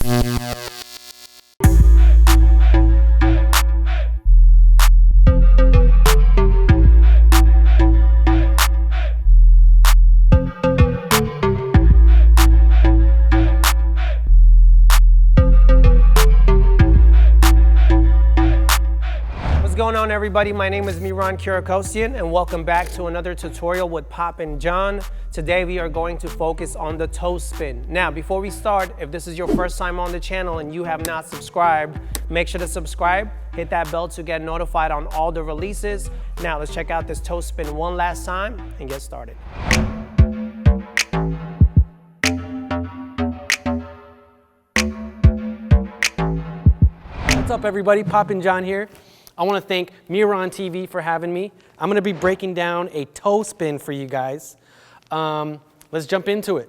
What's going on, everybody? My name is Mihran Kirakosian, and welcome back to another tutorial with Poppin John. Today we are going to focus on the toe spin. Now, before we start, if this is your first time on the channel and you have not subscribed, make sure to subscribe, hit that bell to get notified on all the releases. Now let's check out this toe spin one last time and get started. What's up, everybody? Poppin John here. I want to thank MihranTV for having me. I'm going to be breaking down a toe spin for you guys. Let's jump into it.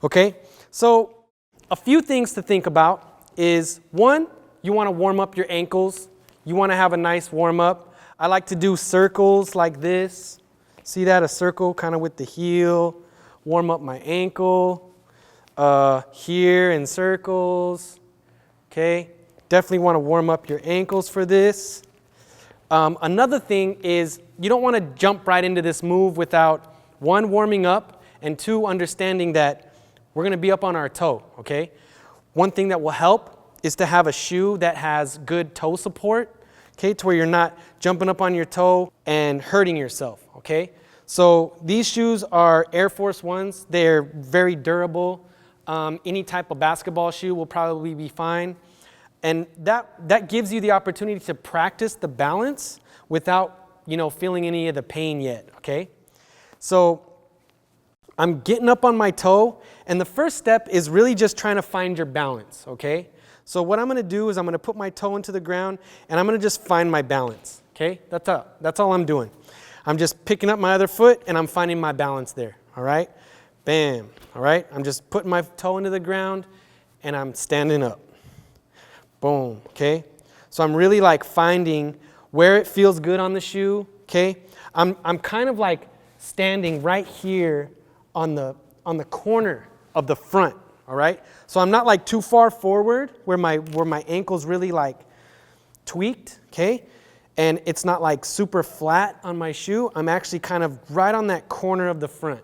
Okay, so a few things to think about is, one, you want to warm up your ankles. You want to have a nice warm up. I like to do circles like this. See that? A circle kind of with the heel. Warm up my ankle. Here in circles. Okay, definitely want to warm up your ankles for this. Another thing is you don't want to jump right into this move without, one, warming up, and two, understanding that we're going to be up on our toe, okay? One thing that will help is to have a shoe that has good toe support, okay, to where you're not jumping up on your toe and hurting yourself, okay? So these shoes are Air Force Ones. They're very durable. Any type of basketball shoe will probably be fine. And that gives you the opportunity to practice the balance without, feeling any of the pain yet, okay? So I'm getting up on my toe, and the first step is really just trying to find your balance, okay? So what I'm gonna do is I'm gonna put my toe into the ground, and I'm gonna just find my balance, okay? That's all I'm doing. I'm just picking up my other foot, and I'm finding my balance there, all right? Bam, all right? I'm just putting my toe into the ground, and I'm standing up. Boom, okay? So I'm really like finding where it feels good on the shoe, okay? I'm kind of like standing right here on the corner of the front, all right? So I'm not like too far forward where my ankle's really like tweaked, okay? And it's not like super flat on my shoe. I'm actually kind of right on that corner of the front,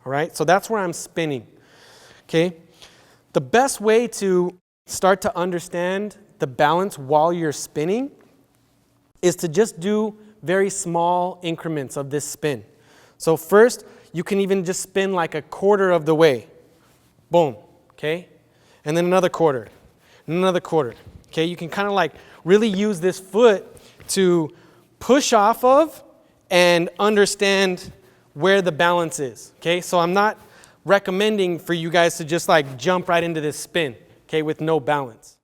all right? So that's where I'm spinning, okay? The best way to start to understand the balance while you're spinning is to just do very small increments of this spin. So first, you can even just spin like a quarter of the way. Boom, okay? And then another quarter, and another quarter. Okay, you can kind of like really use this foot to push off of and understand where the balance is. Okay, so I'm not recommending for you guys to just like jump right into this spin, okay, with no balance.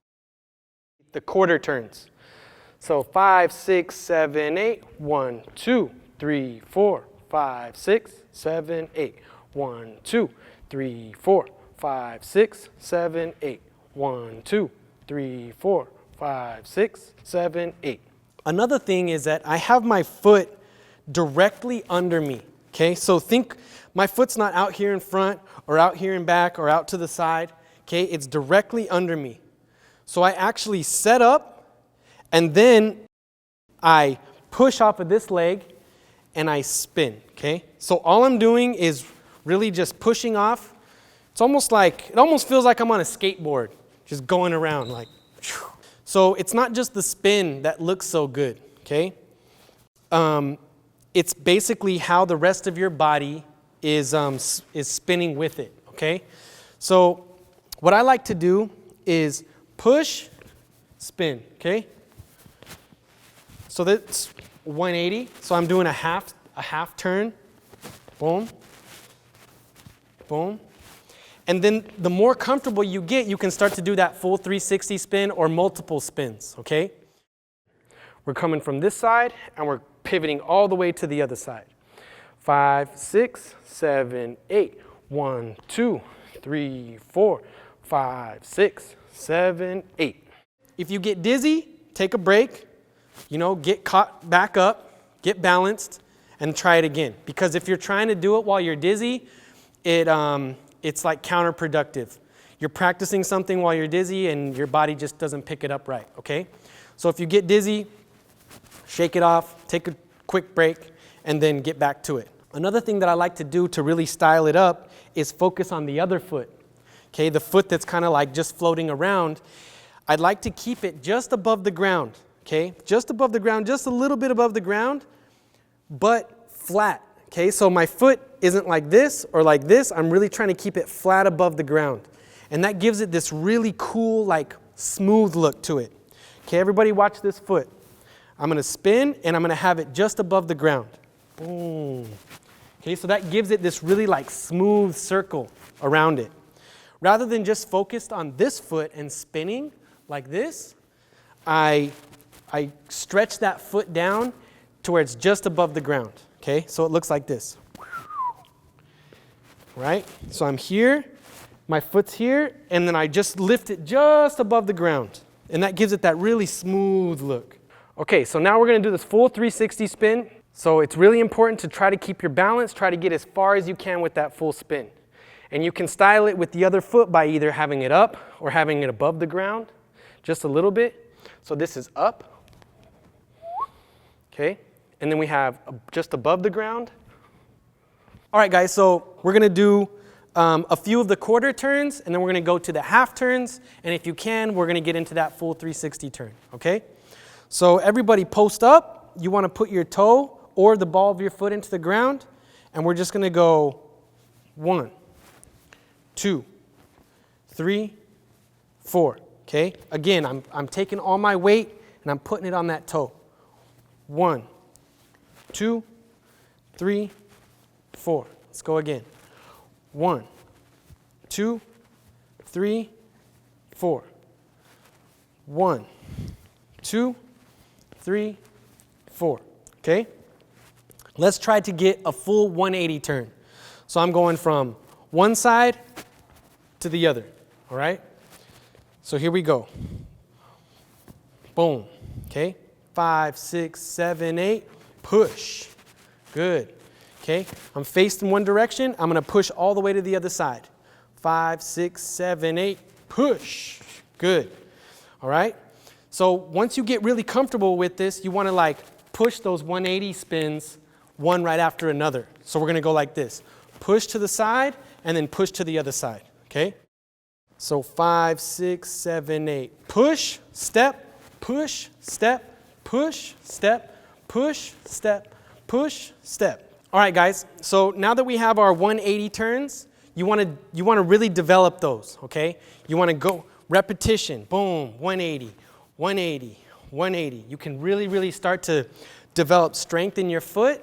The quarter turns. So 5, 6, 7, 8. 1, 2, 3, 4, 5, 6, 7, 8. 1, 2, 3, 4, 5, 6, 7, 8. 1, 2, 3, 4, 5, 6, 7, 8. Another thing is that I have my foot directly under me. Okay, so think my foot's not out here in front or out here in back or out to the side. Okay, it's directly under me. So I actually set up, and then I push off of this leg, and I spin, okay? So all I'm doing is really just pushing off. It almost feels like I'm on a skateboard, just going around like, whew. So it's not just the spin that looks so good, okay? It's basically how the rest of your body is spinning with it, okay? So what I like to do is push, spin, okay? So that's 180. So I'm doing a half turn. Boom. Boom. And then the more comfortable you get, you can start to do that full 360 spin or multiple spins, okay? We're coming from this side and we're pivoting all the way to the other side. 5, 6, 7, 8. 1, 2, 3, 4, 5, 6, 7, 8. If you get dizzy, take a break, get caught back up, get balanced, and try it again. Because if you're trying to do it while you're dizzy, it's like counterproductive. you're practicing something while you're dizzy and your body just doesn't pick it up right, okay? So if you get dizzy, shake it off, take a quick break, and then get back to it. Another thing that I like to do to really style it up is focus on the other foot, okay? The foot that's kind of like just floating around. I'd like to keep it just above the ground, okay? Just above the ground, just a little bit above the ground, but flat, okay? So my foot isn't like this or like this. I'm really trying to keep it flat above the ground. And that gives it this really cool, like smooth look to it. Okay, everybody watch this foot. I'm going to spin and I'm going to have it just above the ground. Boom. Okay, so that gives it this really like smooth circle around it. Rather than just focused on this foot and spinning like this, I stretch that foot down to where it's just above the ground. Okay, so it looks like this. Right? So I'm here, my foot's here, and then I just lift it just above the ground. And that gives it that really smooth look. Okay, so now we're going to do this full 360 spin. So it's really important to try to keep your balance, try to get as far as you can with that full spin. And you can style it with the other foot by either having it up or having it above the ground, just a little bit. So this is up. Okay, and then we have just above the ground. All right, guys, so we're going to do a few of the quarter turns, and then we're going to go to the half turns. And if you can, we're going to get into that full 360 turn, okay? So everybody post up. You want to put your toe or the ball of your foot into the ground, and we're just going to go 1, 2, 3, 4, okay? Again, I'm taking all my weight, and I'm putting it on that toe. 1, 2, 3, 4. Let's go again. 1, 2, 3, 4. 1, 2, 3, 4. Okay? Let's try to get a full 180 turn. So I'm going from one side to the other. All right? So here we go. Boom. Okay? 5, 6, 7, 8. Push. Good. Okay? I'm faced in one direction. I'm going to push all the way to the other side. 5, 6, 7, 8. Push. Good. All right? So once you get really comfortable with this, you want to like push those 180 spins one right after another. So we're going to go like this. Push to the side and then push to the other side. Okay? So 5, 6, 7, 8. Push, step, push, step, push, step, push, step, push, step. All right, guys. So now that we have our 180 turns, you want to really develop those, okay? You want to go repetition, boom, 180, 180, 180. You can really start to develop strength in your foot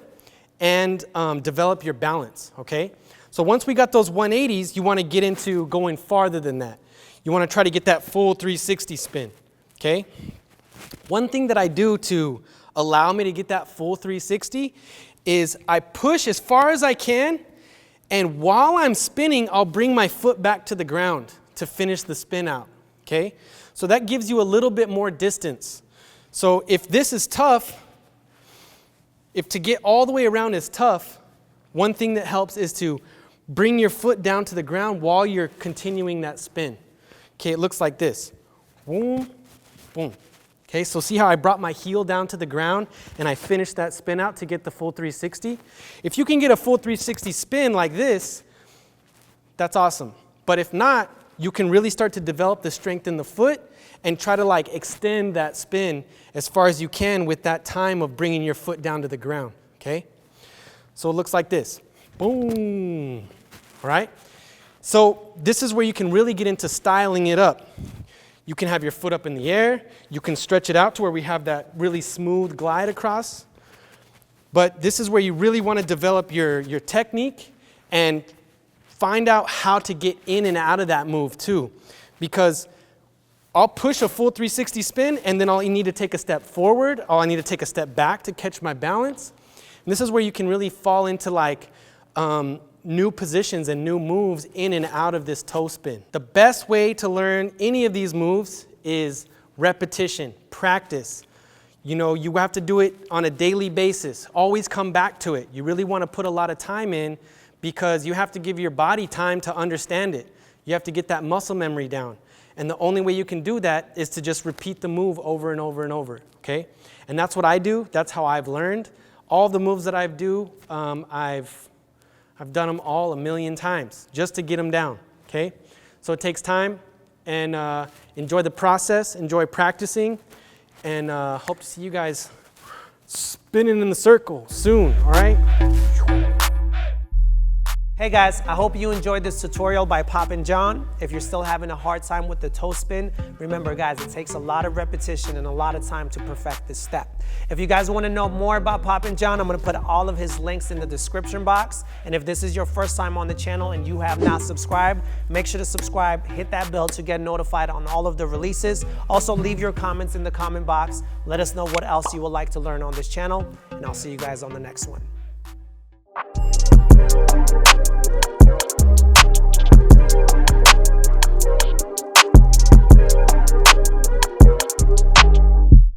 and develop your balance, okay? So once we got those 180s, you want to get into going farther than that. You want to try to get that full 360 spin, okay? One thing that I do to allow me to get that full 360 is I push as far as I can, and while I'm spinning, I'll bring my foot back to the ground to finish the spin out, okay? So that gives you a little bit more distance. So if this is tough, if to get all the way around is tough, one thing that helps is to bring your foot down to the ground while you're continuing that spin. Okay, it looks like this. Boom, boom. Okay, so see how I brought my heel down to the ground and I finished that spin out to get the full 360? If you can get a full 360 spin like this, that's awesome. But if not, you can really start to develop the strength in the foot and try to like extend that spin as far as you can with that time of bringing your foot down to the ground, okay? So it looks like this. Boom, all right? So this is where you can really get into styling it up. You can have your foot up in the air. You can stretch it out to where we have that really smooth glide across. But this is where you really want to develop your technique and find out how to get in and out of that move too. Because I'll push a full 360 spin and then I'll need to take a step forward. I'll need to take a step back to catch my balance. And this is where you can really fall into like new positions and new moves in and out of this toe spin. The best way to learn any of these moves is repetition, practice. You know, you have to do it on a daily basis. Always come back to it. You really want to put a lot of time in because you have to give your body time to understand it. You have to get that muscle memory down. And the only way you can do that is to just repeat the move over and over and over, okay? And that's what I do. That's how I've learned. All the moves that I've done them all 1,000,000 times just to get them down, okay? So it takes time, and enjoy the process, enjoy practicing, and hope to see you guys spinning in the circle soon, all right? Hey guys, I hope you enjoyed this tutorial by Poppin John. If you're still having a hard time with the toe spin, remember guys, it takes a lot of repetition and a lot of time to perfect this step. If you guys want to know more about Poppin John, I'm going to put all of his links in the description box. And if this is your first time on the channel and you have not subscribed, make sure to subscribe, hit that bell to get notified on all of the releases. Also leave your comments in the comment box. Let us know what else you would like to learn on this channel, and I'll see you guys on the next one.